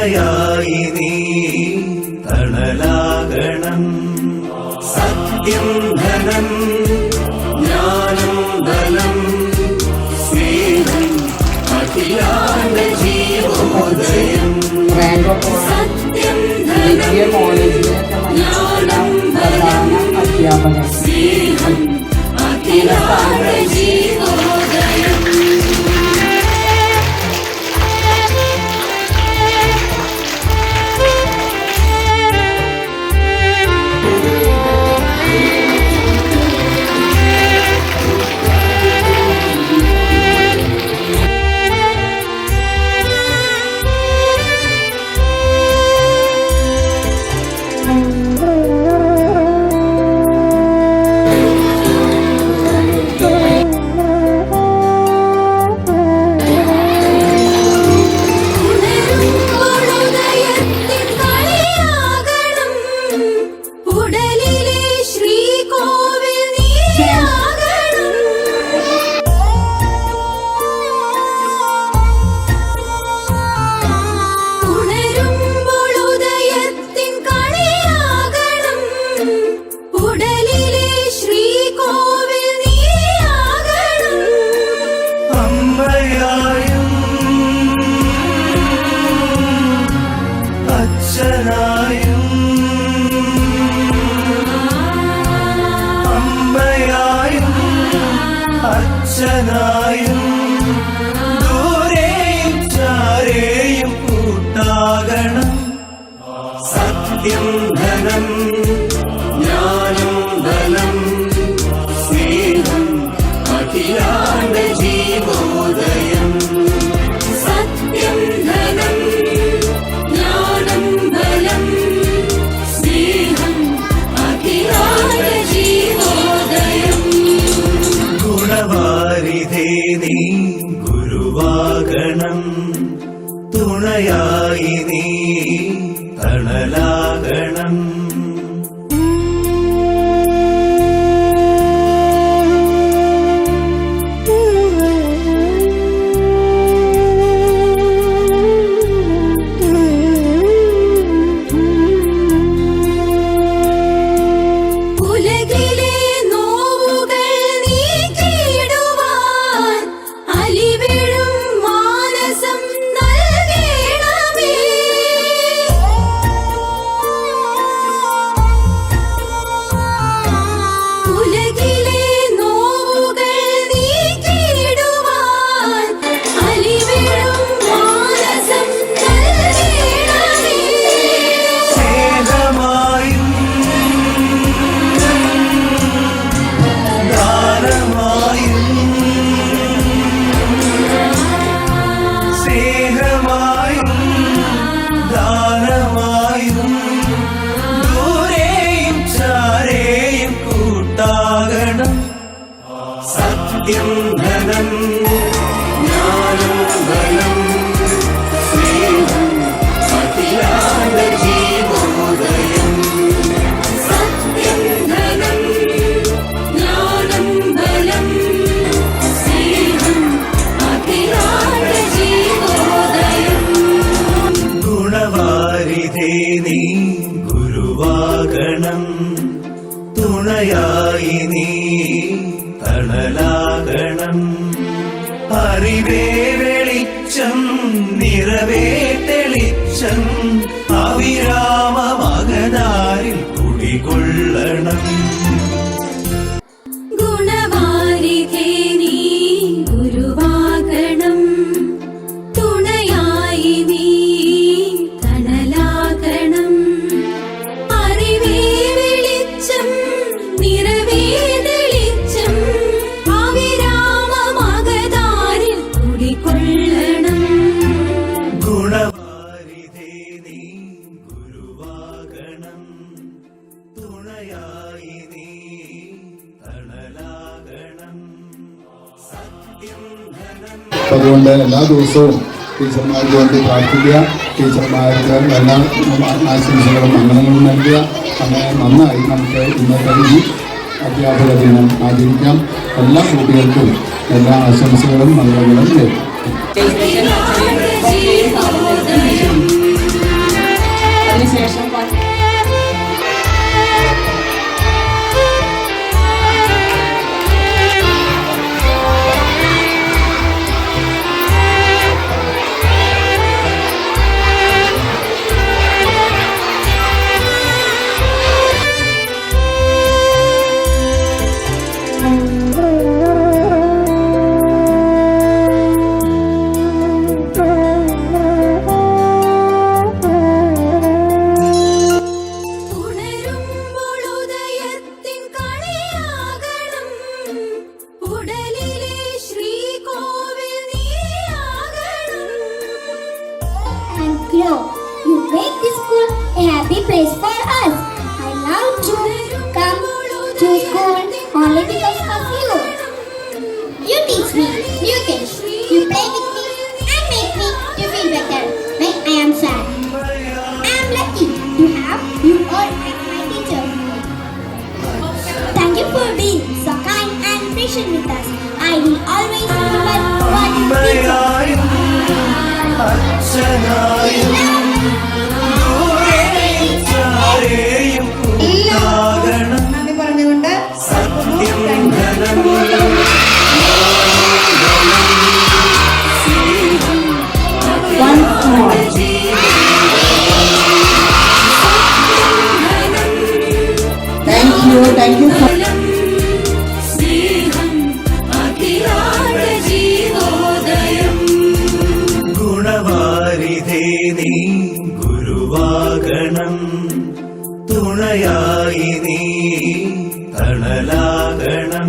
തുണയായി നീ തണലാകണം. സത്യം ധനം ജ്ഞാനം ബലം സ്നേഹം അഖിലാണ്ട ജീവോദയം. സത്യം ധനം ജ്ഞാനം ബലം സ്നേഹം അഖിലാണ്ട ജീവോദയം. അച്ഛനായും ദൂരെയും ചാരെയും കൂട്ടാകണം. സത്യം ധനം ജ്ഞാനം ബലം സ്നേഹം അഖിലാണ്ട ജീവോദയം. സത്യം ധനം ജ്ഞാനം ബലം സ്നേഹം അഖിലാണ്ട ജീവോദയം. ഗുണവാരിധേ നീ ഗുരുവാകണം. തുണയായി നീ തണലാകണം. സത്യം ധനം ജ്ഞാനം ബലം സ്നേഹം അഖിലാണ്ട ജീവോദയം. സത്യം ധനം ജ്ഞാനം ബലം സ്നേഹം അഖിലാണ്ട ജീവോദയം. ഗുണവാരിധേ നീ ഗുരുവാകണം. തുണയായി നീ തണലാകണം. അറിവേ വെളിച്ചം നിറവേ തെളിച്ചം അവിരാമമകതാരിൽ കുടികൊള്ളണം. ഗുണവാരിധേ നീ ഗുരുവാകണം. തുണയായി നീ തണലാകണം. അറിവേ വെളിച്ചം നിറവേ തെളിച്ചം അവിരാമമകതാരിൽ കുടികൊള്ളണം. ഗുണവാരിധേ നീ ഗുരുവാകണം. തുണയായി നീ തണലാകണം. സത്യം ധനം. അതുകൊണ്ട് എല്ലാ ദിവസവും ടീച്ചർമാർക്ക് വേണ്ടി പ്രാർത്ഥിക്കുക. ടീച്ചർമാർക്ക് എല്ലാ ആശംസകളും മംഗളങ്ങളും നൽകുക. അങ്ങനെ നന്നായി നമുക്ക് ഇന്നത്തെ ഈ അധ്യാപക ദിനം ആചരിക്കാം. എല്ലാ കുട്ടികൾക്കും എല്ലാ ആശംസകളും മംഗളങ്ങളും ലഭിക്കും. സന്തോഷം പോലെ. ഉണരുമ്പോൾ ഉദയത്തിൻ കളിയാകണം, ഉടലിലെ ശ്രീകോവിൽ നീയാകണം. And grow. You make this school a happy place for us. I love to come to school only because of you. You teach me new things. You play with me and make me to feel better when I am sad. I am lucky to have you all as my teacher. Thank you for being so kind and patient with us. I will always remember what you teach us. അമ്മയായും അച്ഛനായും ദൂരെയും ചാരെയും കൂട്ടാകണം. നന്ദി പറഞ്ഞുകൊണ്ട് സത്യം ധനം thank you സ്നേഹം അഖിലാണ്ട ജീവോദയം. ഗുണവാരിധേ നീ ഗുരുവാകണം, തുണയായി നീ തണലാകണം.